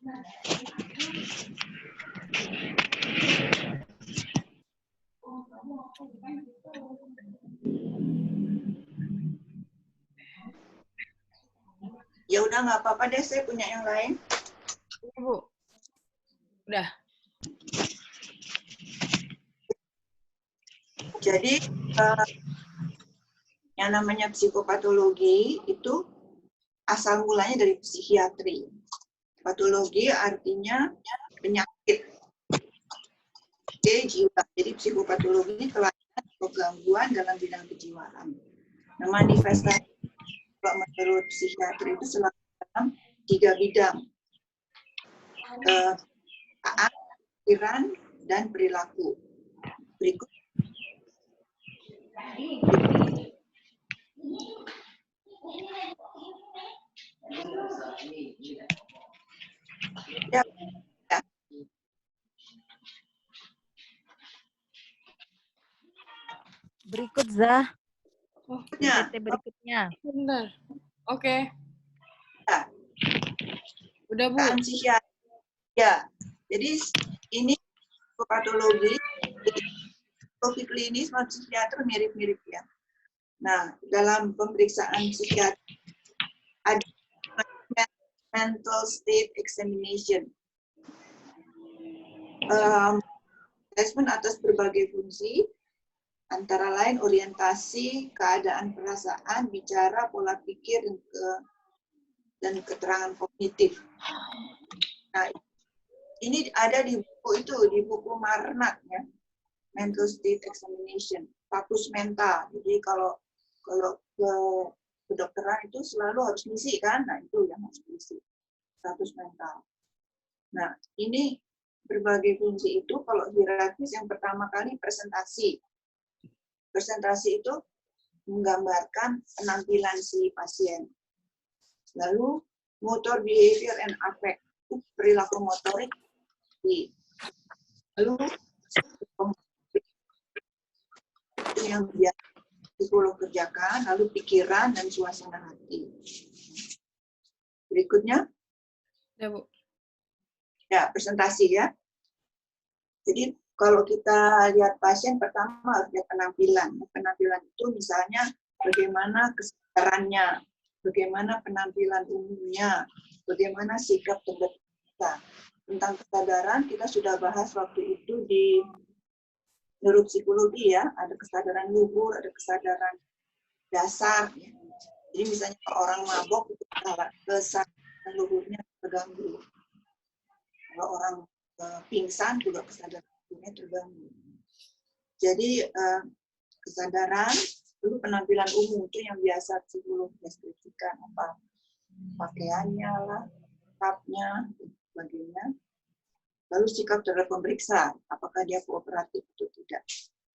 Ya udah nggak apa-apa deh, saya punya yang lain. Bu. Udah. Jadi yang namanya psikopatologi itu asal mulanya dari psikiatri. Patologi artinya penyakit jiwa. Jadi psikopatologi ini kelainan atau gangguan dalam bidang kejiwaan. Nah, manifestasi menurut psikiatri itu selalu dalam 3 bidang. Pikiran dan perilaku. Berikut. Ya. Berikut, Zah. Oh, PPT berikutnya. benar. Oke. Ya. Udah, Bu. Psikiatri. Ya. Jadi ini psikopatologi, psikologi klinis dan psikiater mirip-mirip ya. Nah, dalam pemeriksaan psikiatri ada mental state examination. Assessment atas berbagai fungsi, antara lain orientasi, keadaan perasaan, bicara, pola pikir, dan keterangan kognitif. Nah, ini ada di buku itu, di buku Marnat ya, mental state examination, status mental. Jadi kalau ke kedokteran itu selalu harus ngisi kan, nah itu yang harus ngisi, status mental. Nah, ini berbagai fungsi itu kalau hierarkis yang pertama kali presentasi. Presentasi itu menggambarkan penampilan si pasien. Lalu motor, behavior, and affect, perilaku motorik. Lalu itu yang biasa psikolog kerjakan, lalu pikiran dan suasana hati. Berikutnya. Ya, Bu. Ya, presentasi ya. Jadi kalau kita lihat pasien, pertama harus lihat penampilan. Penampilan itu misalnya bagaimana kesadarannya, bagaimana penampilan umumnya, bagaimana sikap terdekat. Tentang kesadaran kita sudah bahas waktu itu di neuropsikologi ya, ada kesadaran luhur, ada kesadaran dasar. Ya. Jadi misalnya kalau orang mabok itu kesadaran luhurnya terganggu. Kalau orang pingsan juga kesadaran luhurnya terganggu. Jadi kesadaran, dulu penampilan umum itu yang biasa psikolog deskripsikan, apa pakaiannya lah, sikapnya, sebagainya. Lalu sikap terhadap pemeriksa, apakah dia kooperatif atau tidak.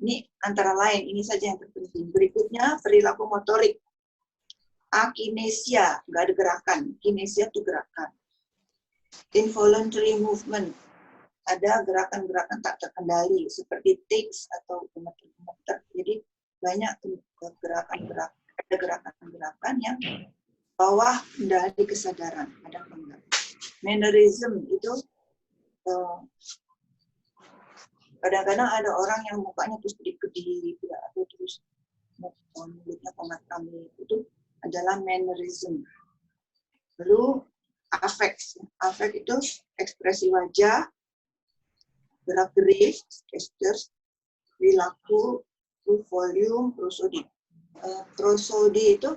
Ini antara lain, ini saja yang terpenting. Berikutnya, perilaku motorik. Akinesia, nggak ada gerakan. Kinesia itu gerakan. Involuntary movement, ada gerakan-gerakan tak terkendali, seperti tics atau gemeter-gemeter. Jadi banyak gerakan-gerakan, ada gerakan-gerakan yang bawah kendali kesadaran, ada enggak. Mannerism itu kadang-kadang ada orang yang mukanya terus kedip-kedip, atau terus mulutnya komat-kamit, itu adalah mannerism. Lalu affect itu ekspresi wajah, gerak-gerik, gestures, perilaku, volume, prosodi. Prosodi itu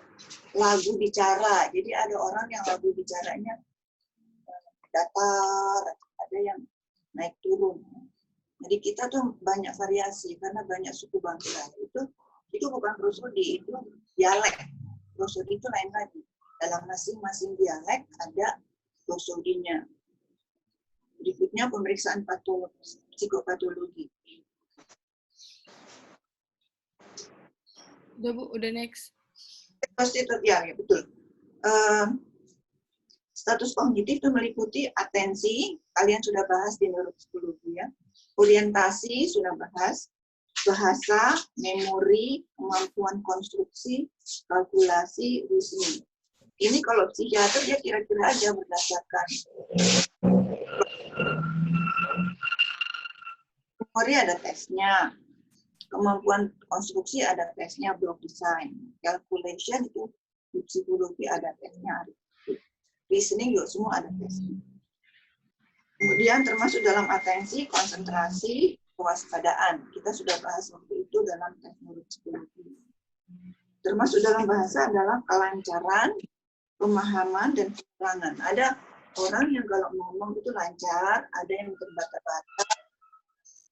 lagu bicara. Jadi ada orang yang lagu bicaranya datar, ada yang naik turun. Jadi kita tuh banyak variasi karena banyak suku bangsa. Itu bukan prosodi, itu dialek. Prosodi itu lain lagi. Dalam masing-masing dialek ada prosodinya. Berikutnya pemeriksaan psikopatologi. Udah, Bu, udah next. Ya, betul. Status kognitif itu meliputi atensi, kalian sudah bahas di neuropsikologi ya. Orientasi sudah bahas, bahasa, memori, kemampuan konstruksi, kalkulasi, reasoning. Ini kalau psikiater dia kira-kira aja berdasarkan Memori ada tesnya. Kemampuan konstruksi ada tesnya, block design. Calculation itu di psikologi ada tesnya. Listening juga semua ada tesnya. Kemudian termasuk dalam atensi, konsentrasi, kewaspadaan. Kita sudah bahas waktu itu dalam teknologi psikologi. Termasuk dalam bahasa adalah kelancaran, pemahaman, dan keterangan. Ada orang yang kalau ngomong itu lancar, ada yang terbata-bata,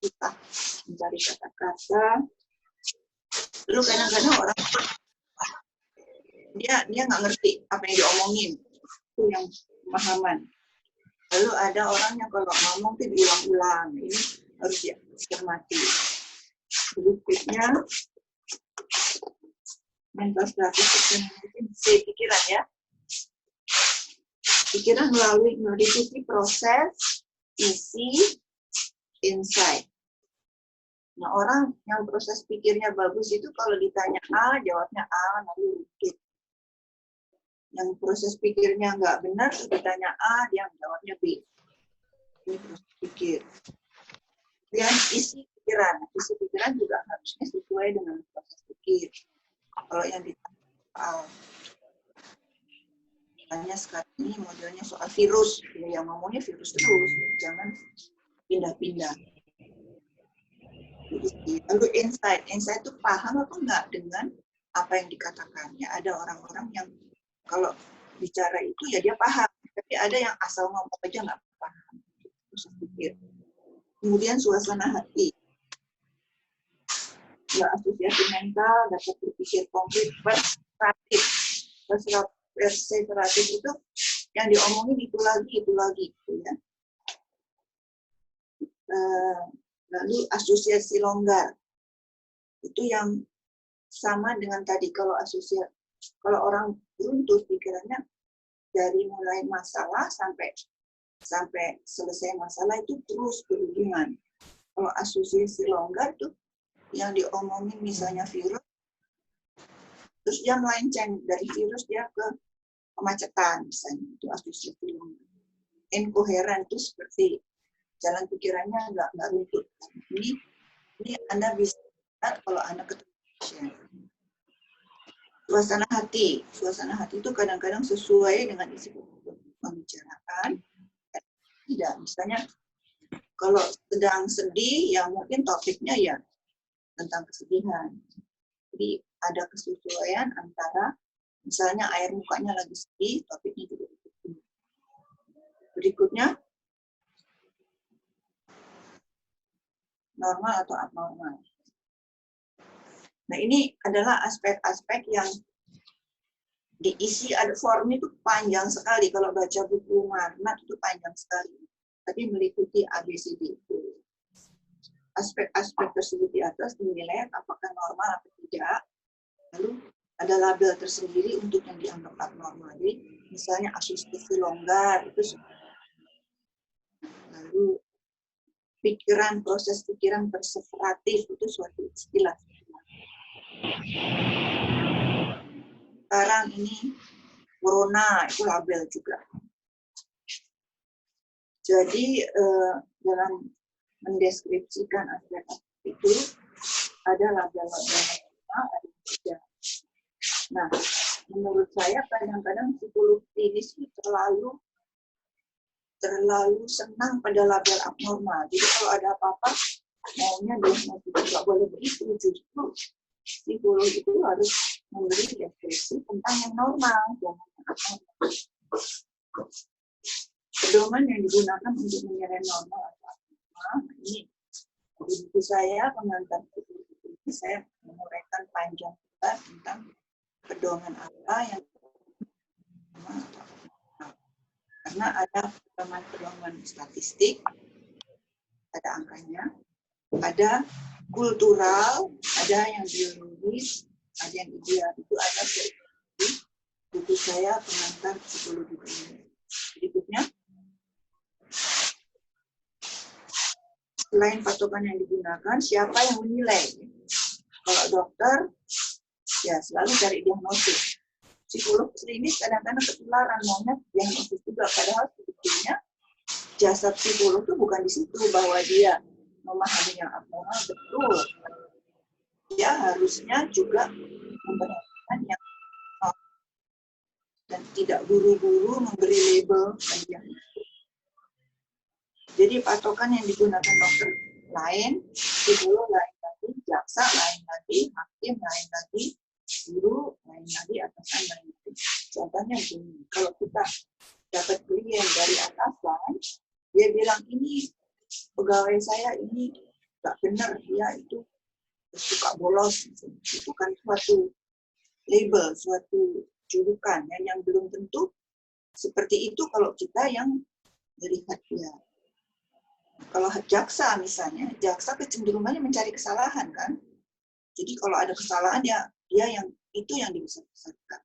susah mencari kata-kata. Lalu kadang-kadang orang dia nggak ngerti apa yang diomongin, itu yang pemahaman. Lalu ada orang yang kalau ngomong itu diulang-ulang, ini harus dicermati. Berikutnya mental strategy pikiran ya. Pikiran melalui meliputi proses, isi, insight. Nah, orang yang proses pikirnya bagus itu kalau ditanya A, jawabnya A, lalu rikit. Yang proses pikirnya nggak benar, ditanya A, dia jawabnya B. Ini proses pikir. Dan isi pikiran. Isi pikiran juga harusnya sesuai dengan proses pikir. Kalau yang ditanya soal, tanya sekarang ini modelnya soal virus, yang ngomongnya virus terus, jangan pindah-pindah. Lalu insight itu paham atau enggak dengan apa yang dikatakannya. Ada orang-orang yang kalau bicara itu ya dia paham, tapi ada yang asal ngomong aja nggak paham. Terus pikir. Kemudian suasana hati. Ya, asosiasi mental, dapat berpikir konkret, perseperatif. Perseperatif itu yang diomongin itu lagi gitu ya. Lalu asosiasi longgar itu yang sama dengan tadi. Kalau orang runtuh pikirannya dari mulai masalah sampai selesai masalah itu terus berhubungan. Kalau asosiasi longgar tuh yang diomongin misalnya virus, terus dia melenceng dari virus dia ke kemacetan misalnya, itu asosiasi longgar. Inkoheren itu seperti jalan pikirannya nggak runtuh. Ini Anda bisa lihat kalau Anda ketemu. Suasana hati itu kadang-kadang sesuai dengan isi pembicaraan. Tidak, misalnya kalau sedang sedih, ya mungkin topiknya ya tentang kesedihan. Jadi ada kesesuaian antara misalnya air mukanya lagi sedih, topiknya juga sedih. Berikutnya normal atau abnormal. Nah, ini adalah aspek-aspek yang diisi, ada form itu panjang sekali. Kalau baca buku Marnat itu panjang sekali. Tapi meliputi ABCD itu. Aspek-aspek tersebut di atas dinilai apakah normal atau tidak. Lalu ada label tersendiri untuk yang dianggap abnormal. Jadi misalnya asosiasi longgar itu. Lalu proses pikiran perseparatif itu suatu istilah. Sekarang ini corona itu label juga. Jadi dalam mendeskripsikan aspek-aspek itu ada label-label ada tidak. Nah, menurut saya kadang-kadang psikolog klinis itu terlalu senang pada label abnormal. Jadi kalau ada apa-apa maunya diagnosis, nggak boleh begitu. Justru psikolog itu harus memberi deskripsi tentang yang normal, jangan yang abnormal. Pedoman yang digunakan untuk menilai normal atau abnormal, ini di buku saya pengantar psikologi ini saya menguraikan panjang lebar tentang pedoman apa yang normal atau abnormal. Karena ada pedoman statistik, ada angkanya, ada kultural, ada yang biologis, ada yang ideal. Itu ada di buku saya pengantar psikologi klinis. Berikutnya, selain patokan yang digunakan, siapa yang menilai? Kalau dokter, ya selalu cari diagnosis. Psikolog klinis kadang-kadang ketularan maunya diagnosis juga, padahal sebetulnya jasa psikolog itu bukan di situ bahwa dia memahami yang abnormal, betul. Dia harusnya juga memperhatikan yang normal dan tidak buru-buru memberi label yang itu. Jadi patokan yang digunakan dokter lain, psikolog lain lagi, jaksa lain lagi, hakim lain lagi, guru lain lagi, atasan lain lagi. Contohnya gini, kalau kita dapat klien dari atasan, dia bilang ini pegawai saya ini nggak benar, dia itu suka bolos. Itu kan suatu label, suatu julukan yang belum tentu seperti itu kalau kita yang melihat dia. Kalau jaksa misalnya, jaksa kecenderungannya mencari kesalahan kan. Jadi kalau ada kesalahan dia yang itu yang dibesar-besarkan.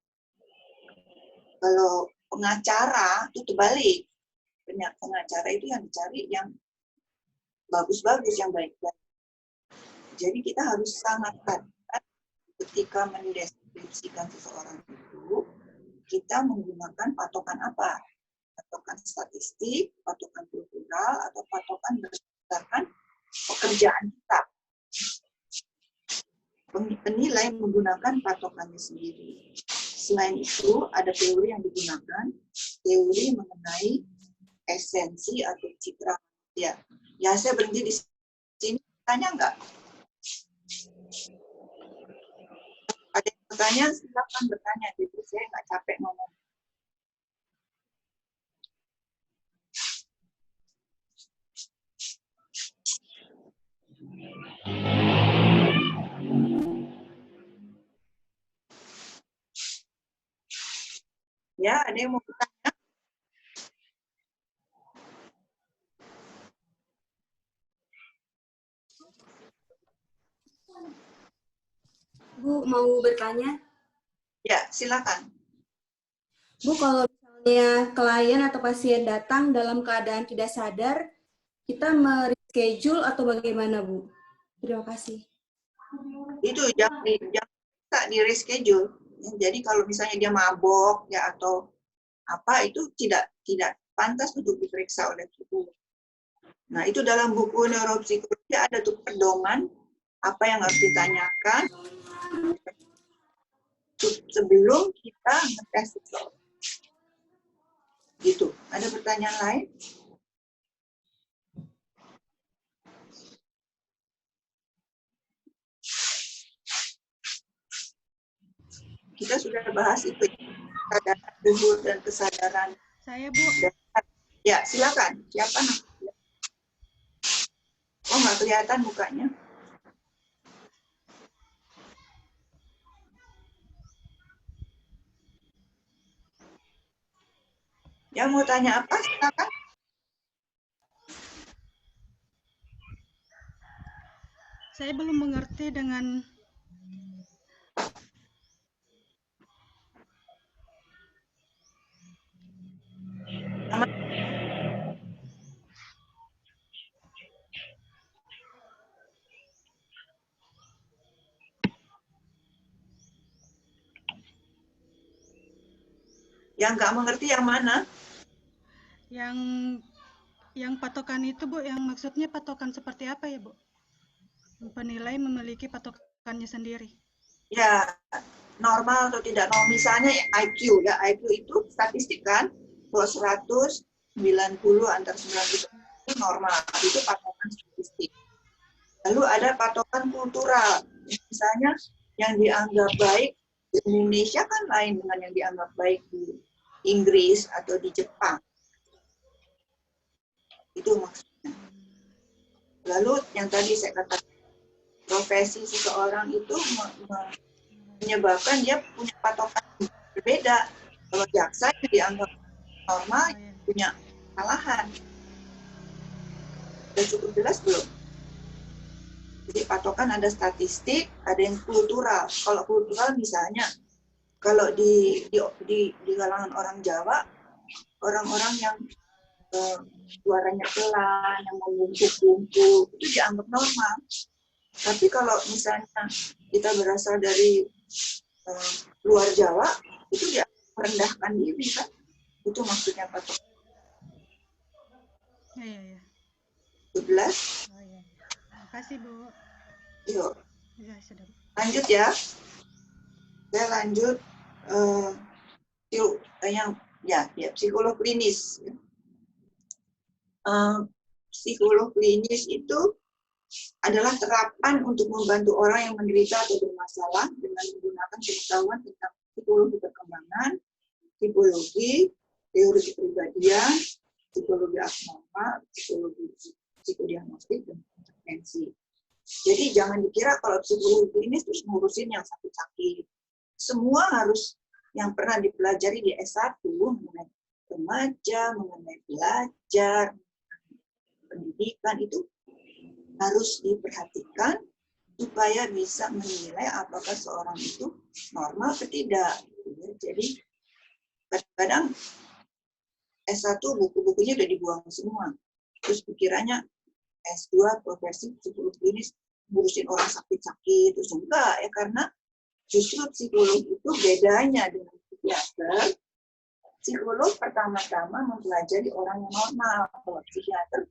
Kalau pengacara itu terbalik. Pengacara itu yang dicari yang bagus-bagus, yang baik-baik. Jadi kita harus sangat hati-hati ketika mendeskripsikan seseorang itu, kita menggunakan patokan apa? Patokan statistik, patokan kultural, atau patokan berdasarkan pekerjaan kita. Penilai menggunakan patokannya sendiri. Selain itu, ada teori yang digunakan, teori mengenai esensi atau citra manusia. Ya, saya berhenti di sini. Tanya nggak? Ada yang bertanya, silakan bertanya. Jadi saya nggak capek ngomong. Ya, ada yang mau bertanya? Bu, mau bertanya? Ya, silakan. Bu, kalau misalnya klien atau pasien datang dalam keadaan tidak sadar, kita mereschedule atau bagaimana, Bu? Terima kasih. Itu jangan di reschedule. Jadi kalau misalnya dia mabok ya atau apa, itu tidak pantas untuk diperiksa oleh psikolog. Nah, itu dalam buku neuropsikologi ada tuh pedoman apa yang harus ditanyakan sebelum kita ngetes seseorang. Gitu. Ada pertanyaan lain? Kita sudah bahas itu, kesadaran luhur dan kesadaran. Saya, Bu. Ya, silakan. Siapa? Oh, nggak kelihatan mukanya. Yang mau tanya apa? Silakan. Saya belum mengerti dengan Yang nggak mengerti yang mana? yang patokan itu, Bu, yang maksudnya patokan seperti apa ya, Bu? Penilai memiliki patokannya sendiri. Ya, normal atau tidak normal. Misalnya IQ, ya IQ itu statistik kan, 190 antara 90 itu normal, itu patokan statistik. Lalu ada patokan kultural, misalnya yang dianggap baik di Indonesia kan lain dengan yang dianggap baik di Inggris atau di Jepang. Itu maksudnya. Lalu yang tadi saya katakan, profesi seseorang itu menyebabkan dia punya patokan berbeda. Kalau jaksa yang dianggap normal punya kesalahan. Sudah cukup jelas belum? Jadi patokan ada statistik, ada yang kultural. Kalau kultural misalnya, kalau di kalangan orang Jawa, orang-orang yang suaranya pelan, yang membungkuk-bungkuk, itu dianggap normal. Tapi kalau misalnya kita berasal dari luar Jawa, itu dia merendahkan diri kan? Itu maksudnya patokan. Ya. 11. Oh, ya. Kasih, Bu. Yuk, Ya, sudah. Bu. lanjut ya. Saya lanjut psikolog klinis. Psikolog klinis itu adalah terapan untuk membantu orang yang menderita atau bermasalah dengan menggunakan pengetahuan tentang psikologi perkembangan, psikologi, teori kepribadian, psikologi abnormal, psikologi psikodiagnostik, dan intervensi. Jadi jangan dikira kalau psikologi klinis terus ngurusin yang sakit-sakit. Semua harus yang pernah dipelajari di S1 mengenai remaja, mengenai belajar, pendidikan itu harus diperhatikan supaya bisa menilai apakah seorang itu normal atau tidak. Jadi kadang-kadang S1 buku-bukunya udah dibuang semua. Terus pikirannya S2 profesi psikolog klinis ngurusin orang sakit-sakit. Terus enggak ya, karena justru psikolog itu bedanya dengan psikiater. Psikolog pertama-tama mempelajari orang yang normal. Kalau psikiater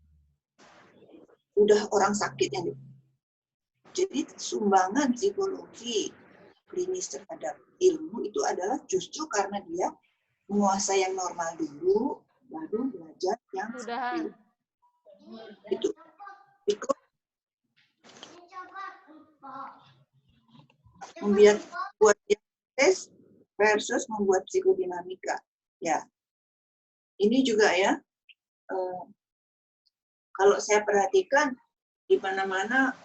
udah orang sakit yang jadi sumbangan psikologi klinis terhadap ilmu itu adalah justru karena dia menguasai yang normal dulu, baru belajar yang sakit. Itu buat tes versus membuat psikodinamika. Ya, ini juga ya. Kalau saya perhatikan di mana-mana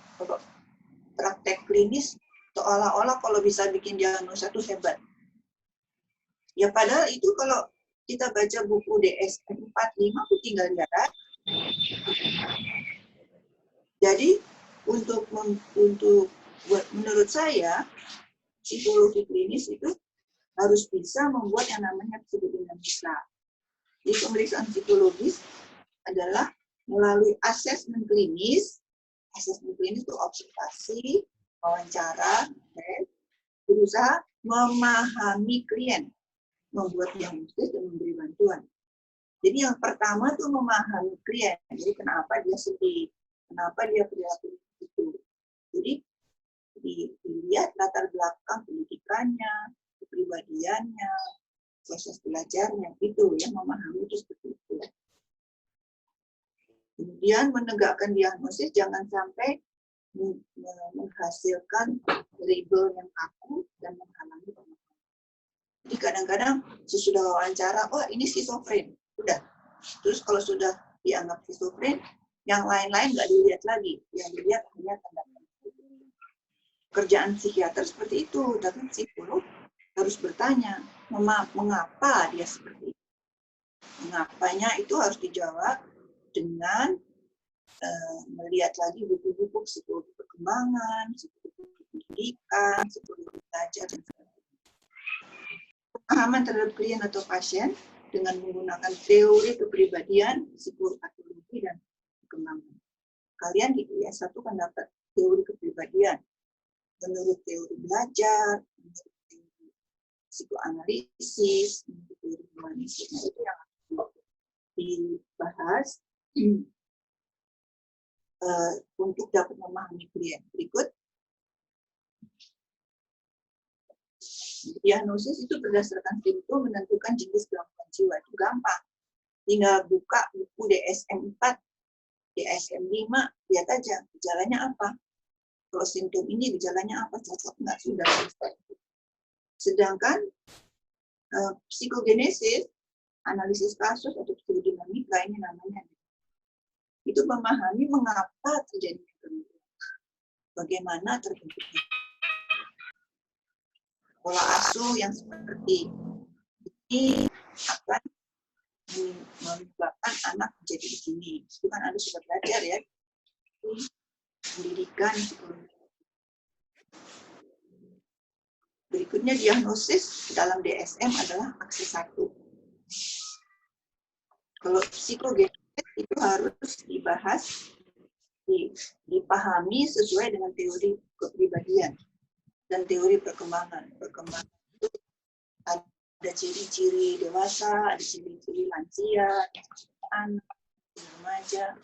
praktek klinis seolah-olah kalau bisa bikin diagnosa itu hebat. Ya padahal itu kalau kita baca buku DSM 45 itu tinggal lihat. Jadi menurut saya psikologi klinis itu harus bisa membuat yang namanya psikodinamika. Jadi pemeriksaan psikologis adalah melalui asesmen klinis. Asesmen klinis itu observasi, wawancara, berusaha memahami klien, membuat diagnosis dan memberi bantuan. Jadi yang pertama itu memahami klien. Jadi kenapa dia sedih, kenapa dia perilaku itu. Jadi dilihat latar belakang pendidikannya, kepribadiannya, proses belajarnya, itu ya, memahami itu seperti itu. Kemudian menegakkan diagnosis jangan sampai menghasilkan label yang kaku dan menghalangi pemahaman. Jadi kadang-kadang sesudah wawancara, oh ini skizofren, udah. Terus kalau sudah dianggap skizofren, yang lain-lain nggak dilihat lagi, yang dilihat hanya tanda-tanda. Kerjaan psikiater seperti itu, tapi psikolog harus bertanya, mengapa dia seperti itu? Mengapanya itu harus dijawab dengan melihat lagi buku-buku psikologi perkembangan, psikologi pendidikan, psikologi belajar, dan sebagainya. Pemahaman terhadap klien atau pasien dengan menggunakan teori kepribadian, psikopatologi, dan perkembangan. Kalian di S1 kan dapat teori kepribadian. Menurut teori belajar, menurut teori psikoanalisis, menurut teori humanistik, nah itu yang dibahas untuk dapat memahami klien. Berikut. Diagnosis itu berdasarkan simptom menentukan jenis gangguan jiwa. Itu gampang. Tinggal buka buku DSM 4, DSM 5, lihat aja gejalanya apa. Kalau simptom ini gejalanya apa, cocok nggak, sudah selesai. Sedangkan psikogenesis, analisis kasus atau psikodinamika ini namanya, itu memahami mengapa terjadinya gangguan, bagaimana terbentuknya pola asuh yang seperti ini akan menyebabkan anak menjadi begini. Itu kan Anda sudah belajar ya, pendidikan psikologi. Berikutnya diagnosis dalam DSM adalah akses 1. Kalau psikogenesis itu harus dibahas, dipahami sesuai dengan teori kepribadian dan teori perkembangan. Perkembangan itu ada ciri-ciri dewasa, ada ciri-ciri lansia, anak, remaja,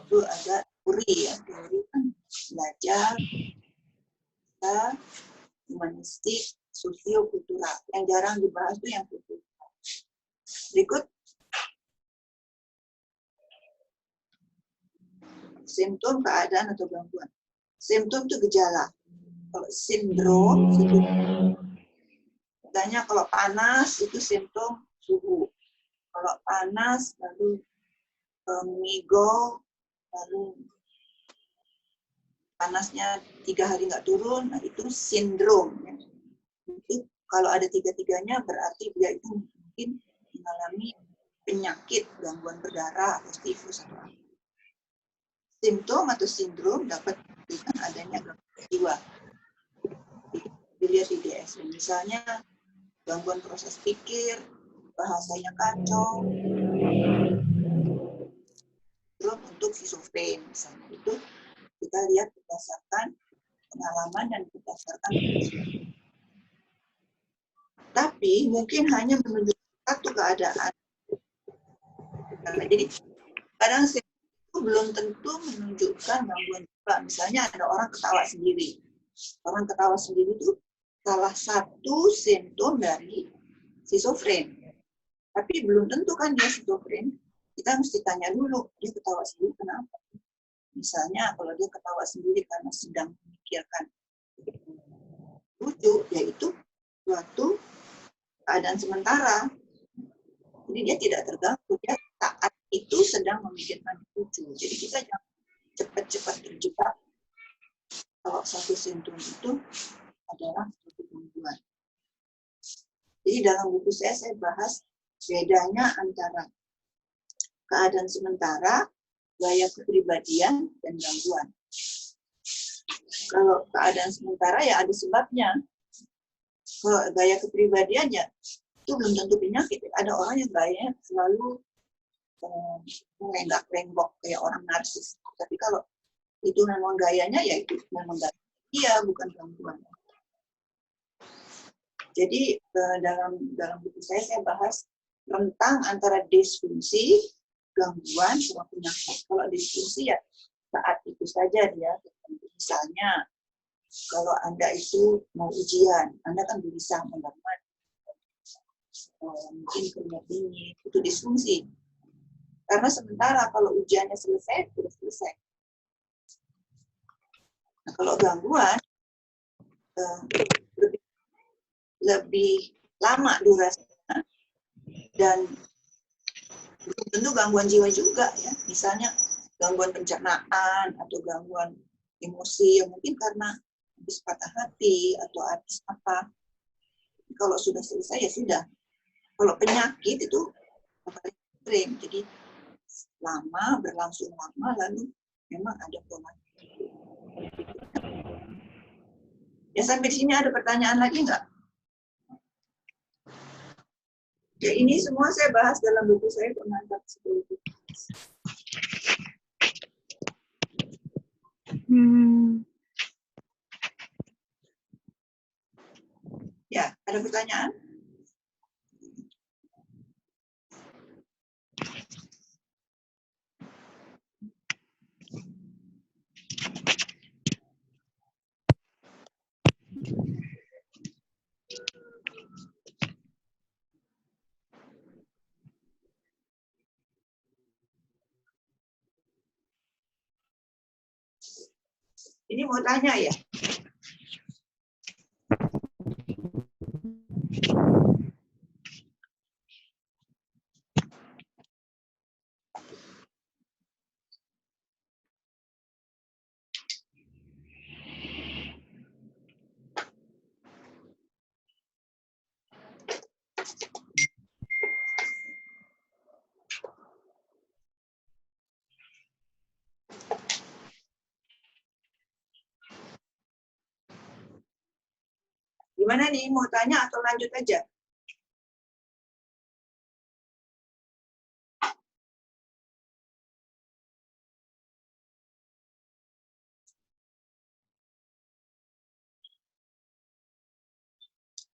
itu ada teori ya, teori belajar, humanistik, sosio-kultural. Yang jarang dibahas itu yang kultural. Berikut. Simptom, keadaan, atau gangguan. Simptom itu gejala. Kalau sindrom, itu misalnya kalau panas, itu simptom suhu. Kalau panas, lalu migol, lalu panasnya 3 hari nggak turun, nah itu sindrom. Itu kalau ada tiga-tiganya berarti dia itu mungkin mengalami penyakit, gangguan berdarah, atau tifus atau apa. Simptom atau sindrom dapat dengan adanya gangguan jiwa. Dilihat di DSM, misalnya gangguan proses pikir, bahasanya kacau, sindrom untuk schizofren misalnya. Itu kita lihat berdasarkan pengalaman dan berdasarkan tapi mungkin hanya menunjukkan satu keadaan. Nah, jadi kadang itu belum tentu menunjukkan gangguan jiwa. Misalnya ada orang ketawa sendiri. Orang ketawa sendiri itu salah satu simptom dari schizofren. Tapi belum tentu kan dia schizofren. Kita mesti tanya dulu, dia ketawa sendiri kenapa? Misalnya kalau dia ketawa sendiri karena sedang memikirkan lucu, yaitu suatu keadaan sementara. Jadi dia tidak terganggu, dia saat itu sedang memikirkan lucu. Jadi kita jangan cepat-cepat terjebak kalau satu simptom itu adalah suatu gangguan. Jadi dalam buku saya bahas bedanya antara keadaan sementara, gaya kepribadian, dan gangguan. Kalau keadaan sementara ya ada sebabnya. Kalau gaya kepribadian ya itu belum tentu penyakit. Ada orang yang gayanya selalu melenggak-lenggok kayak orang narsis. Tapi kalau itu memang gayanya ya itu memang gaya. Iya, bukan gangguan. Jadi dalam buku saya bahas rentang antara disfungsi, gangguan, sama penyakit. Kalau disfungsi ya saat itu saja dia. Misalnya kalau Anda itu mau ujian, Anda kan bisa menggambar mungkin keringat dingin, itu disfungsi. Karena sementara kalau ujiannya selesai, sudah selesai. Nah, kalau gangguan lebih lama durasinya dan belum tentu gangguan jiwa juga ya. Misalnya gangguan pencernaan atau gangguan emosi yang mungkin karena habis patah hati atau habis apa. Kalau sudah selesai ya sudah. Kalau penyakit itu ekstrim, jadi lama, berlangsung lama, lalu memang ada pola. Ya sampai di sini ada pertanyaan lagi nggak? Ya ini semua saya bahas dalam buku saya Pengantar Psikologi. Ya, ada pertanyaan? Ini mau tanya ya? Gimana nih, mau tanya atau lanjut aja?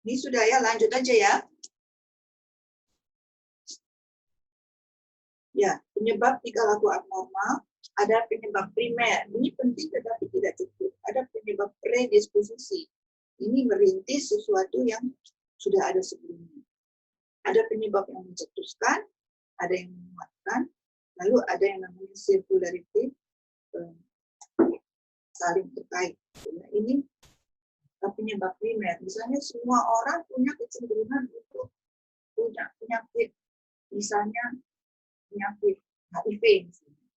Ini sudah ya, lanjut aja ya. Ya, penyebab tingkah laku abnormal ada penyebab primer. Ini penting tetapi tidak cukup. Ada penyebab predisposisi. Ini merintis sesuatu yang sudah ada sebelumnya. Ada penyebab yang mencetuskan, ada yang menguatkan, lalu ada yang namanya circularity, saling terkait. Nah, ini penyebab primer. Misalnya semua orang punya kecenderungan untuk punya penyakit, misalnya penyakit HIV. Misalnya.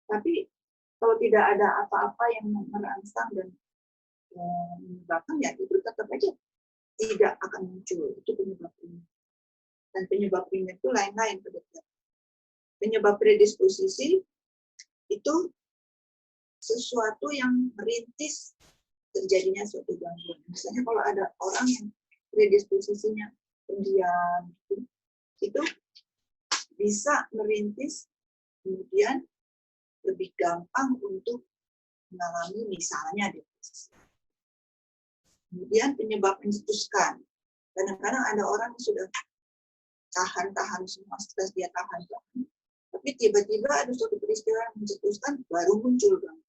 Tapi kalau tidak ada apa-apa yang merangsang dan menyebabkan, ya itu tetap aja tidak akan muncul. Itu penyebab primer. Dan penyebab primer itu lain-lain. Penyebab predisposisi itu sesuatu yang merintis terjadinya suatu gangguan. Misalnya kalau ada orang yang predisposisinya pendiam, itu bisa merintis kemudian lebih gampang untuk mengalami misalnya depresi. Kemudian penyebab mencetuskan. Kadang-kadang ada orang yang sudah tahan semua stres, dia tahan. Tapi tiba-tiba ada suatu peristiwa yang mencetuskan, baru muncul gangguan.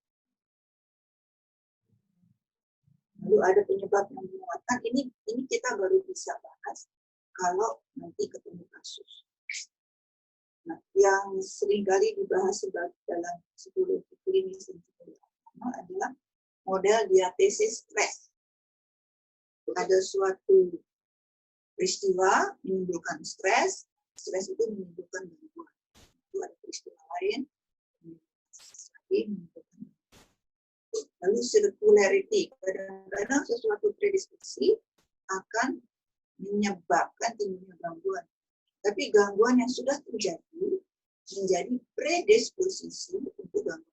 Lalu ada penyebab yang menguatkan. Ini kita baru bisa bahas kalau nanti ketemu kasus. Nah, yang seringkali dibahas dalam psikologi klinis dan psikologi agama adalah model diatesis stres. Ada suatu peristiwa menimbulkan stres itu menimbulkan gangguan. Itu ada peristiwa lain, menimbulkan. Lalu circularity, kadang-kadang sesuatu predisposisi akan menyebabkan timbulnya gangguan. Tapi gangguan yang sudah terjadi menjadi predisposisi untuk gangguan.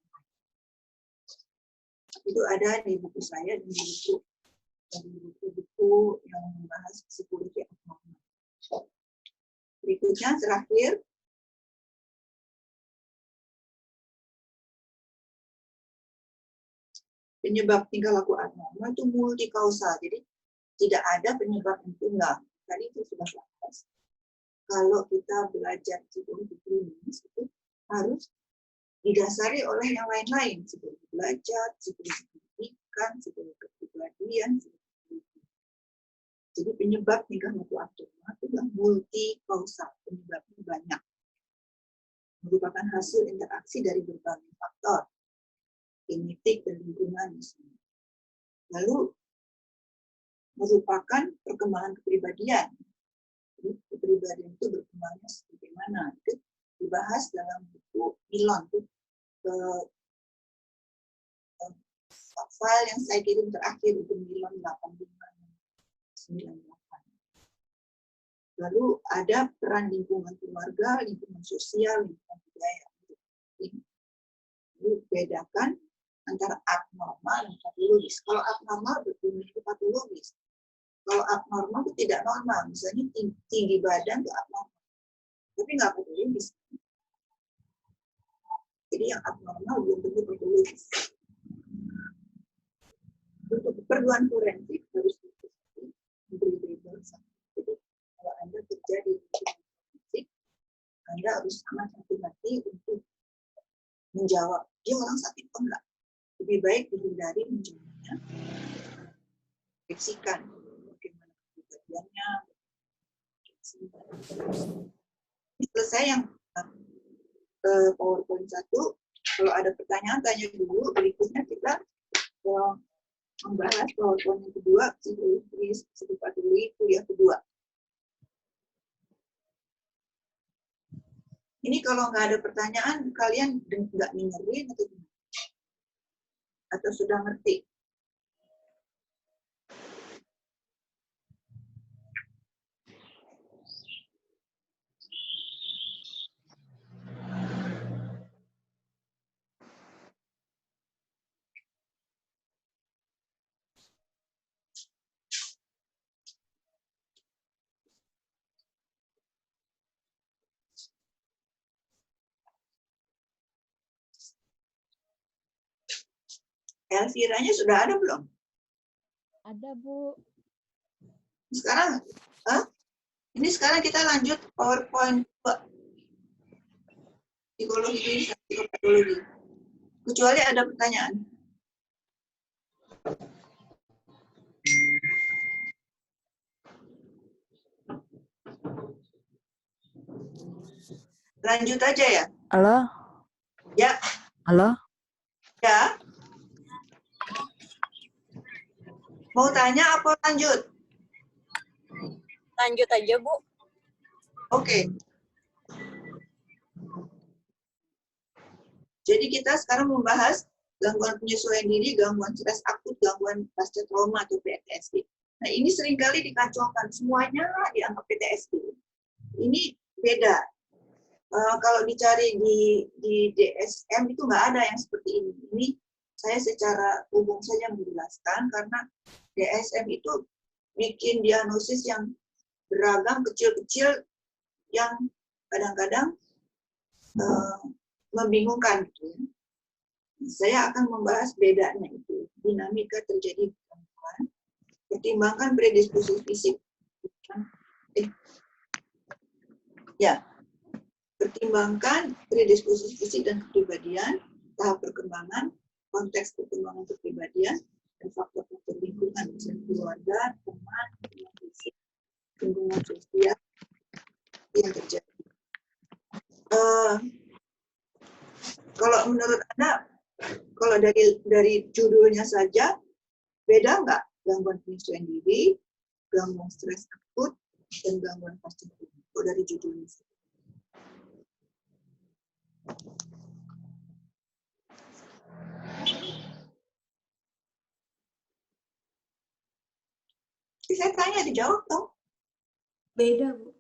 Itu ada di buku saya dan di buku yang membahas psikologi abnormal. Berikutnya terakhir, penyebab tingkah laku abnormal itu multikausal. Jadi tidak ada penyebab yang tunggal. Tadi itu sudah bahas. Kalau kita belajar psikologi klinis itu harus didasari oleh yang lain-lain. Psikologi belajar, psikologi pendidikan, psikologi kepribadian. Jadi penyebab tingkah laku abnormal itu multi kausal, penyebabnya banyak. Merupakan hasil interaksi dari berbagai faktor, genetik dan lingkungan misalnya. Lalu merupakan perkembangan kepribadian. Jadi kepribadian itu berkembangnya seperti mana? Itu dibahas dalam buku Milon. File yang saya kirim terakhir itu Milon 8598. Lalu ada peran lingkungan keluarga, lingkungan sosial, lingkungan budaya. Lalu bedakan antara abnormal dan patologis. Kalau abnormal berarti patologis. Kalau abnormal itu tidak normal, misalnya tinggi badan itu abnormal, tapi nggak patologis. Jadi yang abnormal belum tentu patologis. Untuk keperluan forensik harus diberi label. Jadi kalau Anda kerja di forensik, Anda harus sangat hati-hati untuk menjawab dia orang sakit atau enggak. Lebih baik dihindari menjawabnya, refleksikan bagaimana kejadiannya. Selesai yang PowerPoint 1. Kalau ada pertanyaan tanya dulu. Berikutnya kita membahas PowerPoint yang kedua, psikopatologi kuliah kedua. Ini kalau nggak ada pertanyaan, kalian nggak dengerin atau gimana? Atau sudah ngerti? Elviranya sudah ada belum? Ada, Bu. Sekarang, ini sekarang kita lanjut PowerPoint psikologi klinis dan psikopatologi. Kecuali ada pertanyaan. Lanjut aja ya. Halo? Ya, Halo? ya. Mau tanya apa lanjut? Lanjut aja, Bu. Oke. Jadi kita sekarang membahas gangguan penyesuaian diri, gangguan stres akut, gangguan pasca trauma atau PTSD. Nah, ini seringkali dikacaukan. Semuanya dianggap PTSD. Ini beda. Kalau dicari di DSM itu nggak ada yang seperti ini. Ini saya secara umum saja menjelaskan karena DSM itu bikin diagnosis yang beragam, kecil-kecil, yang kadang-kadang membingungkan. Gitu ya. Saya akan membahas bedanya itu. Dinamika terjadi di gangguan. Pertimbangkan predisposisi fisik. Pertimbangkan predisposisi fisik dan kepribadian, tahap perkembangan, konteks perkembangan kepribadian, dan faktor-faktor lingkungan, misalnya keluarga, teman, fisik, lingkungan sosial yang terjadi. Kalau menurut Anda, kalau dari judulnya saja, beda nggak gangguan penyesuaian diri, gangguan stres akut, dan gangguan pasca trauma? Kalau dari judulnya saja. Saya tanya dijawab dong. Beda, Bu.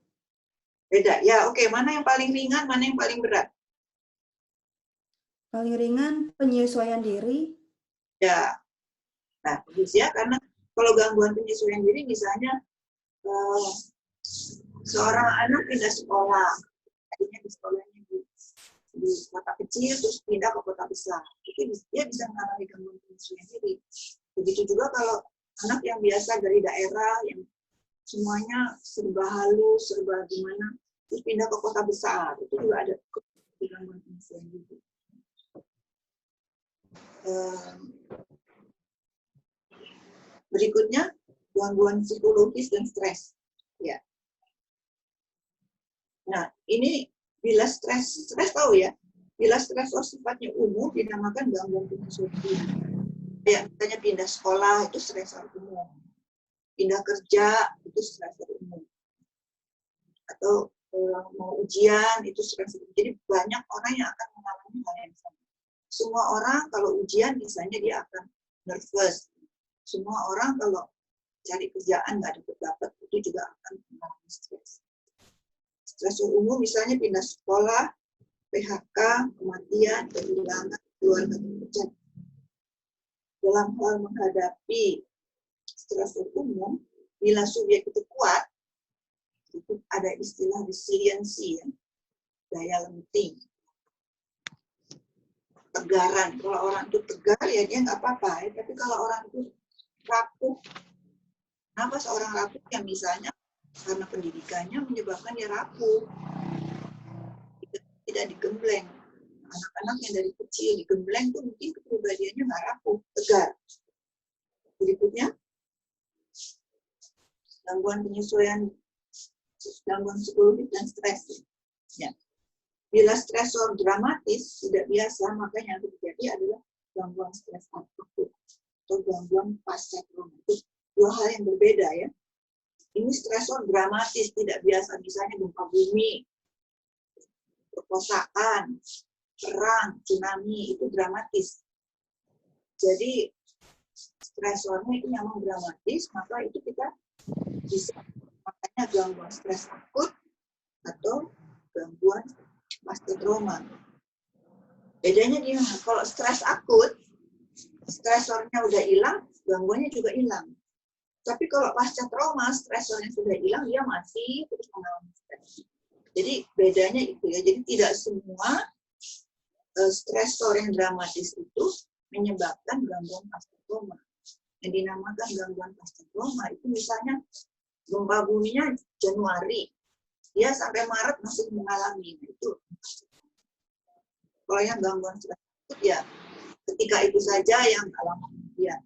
Beda. Ya, oke. Mana yang paling ringan, mana yang paling berat? Paling ringan penyesuaian diri. Ya. Nah, bagus ya, karena kalau gangguan penyesuaian diri misalnya seorang anak pindah sekolah, tadinya di sekolahnya di kota kecil terus pindah ke kota besar, itu dia bisa mengalami gangguan penyesuaian diri. Begitu juga kalau anak yang biasa dari daerah yang semuanya serba halus, serba gimana, terus pindah ke kota besar, itu juga ada gangguan penyesuaian diri. Berikutnya, gangguan psikologis dan stres. Ya. Nah, ini bila stres tahu ya, bila stresor sifatnya umum dinamakan gangguan penyesuaian diri. Ya, misalnya pindah sekolah itu stresor umum. Pindah kerja itu stresor umum. Atau mau ujian itu stresor umum. Jadi banyak orang yang akan mengalami hal yang sama. Semua orang kalau ujian misalnya dia akan nervous. Semua orang kalau cari kerjaan nggak dapat itu juga akan mengalami stres. Stresor umum misalnya pindah sekolah, PHK, kematian, kehilangan, keluarga terpecah. Dalam hal menghadapi stresor umum, bila subjek itu kuat, itu ada istilah resiliensi, ya, daya lenting, tegaran. Kalau orang itu tegar ya dia nggak apa-apa, ya. Tapi kalau orang itu rapuh, kenapa seorang rapuh yang misalnya karena pendidikannya menyebabkan dia rapuh, tidak digembleng. Anak-anak yang dari kecil digembleng tuh mungkin kepribadiannya nggak rapuh, tegar. Berikutnya, gangguan penyesuaian, gangguan psikologis dan stres. Ya. Bila stresor dramatis tidak biasa, maka yang terjadi adalah gangguan stres akut atau gangguan pasca trauma. Itu dua hal yang berbeda ya. Ini stresor dramatis tidak biasa, misalnya gempa bumi, perkosaan, perang, tsunami, itu dramatis. Jadi stresornya itu memang dramatis, maka itu kita bisa makanya gangguan stres akut atau gangguan pasca trauma. Bedanya gimana? Kalau stres akut, stresornya udah hilang, gangguannya juga hilang. Tapi kalau pasca trauma, stresornya sudah hilang, dia masih terus mengalami stres. Jadi bedanya itu ya. Jadi tidak semua stresor yang dramatis itu menyebabkan gangguan pasca trauma. Yang dinamakan gangguan pasca trauma itu misalnya gempa buminya Januari, dia sampai Maret masih mengalami itu. Kalau yang gangguan stres akut ya ketika itu saja yang lama kemudian.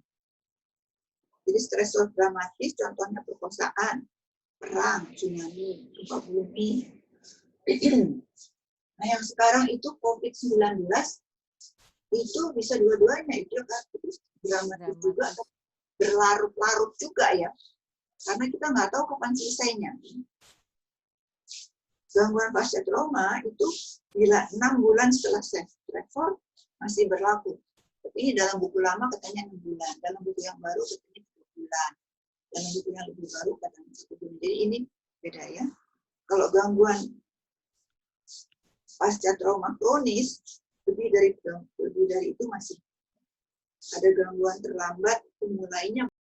Jadi stresor dramatis contohnya perkosaan, perang, tsunami, gempa bumi. Nah yang sekarang itu COVID-19 itu bisa dua-duanya, itu kan dramatis juga atau berlarut-larut juga ya. Karena kita nggak tahu kapan selesainya. Gangguan pasca trauma itu bila 6 bulan setelah stresor masih berlaku. Tapi ini dalam buku lama katanya 6 bulan, dalam buku yang baru katanya 3 bulan, dalam buku yang lebih baru katanya 1 bulan. Jadi ini beda ya. Kalau gangguan pasca trauma kronis lebih dari itu masih ada gangguan terlambat, mulainya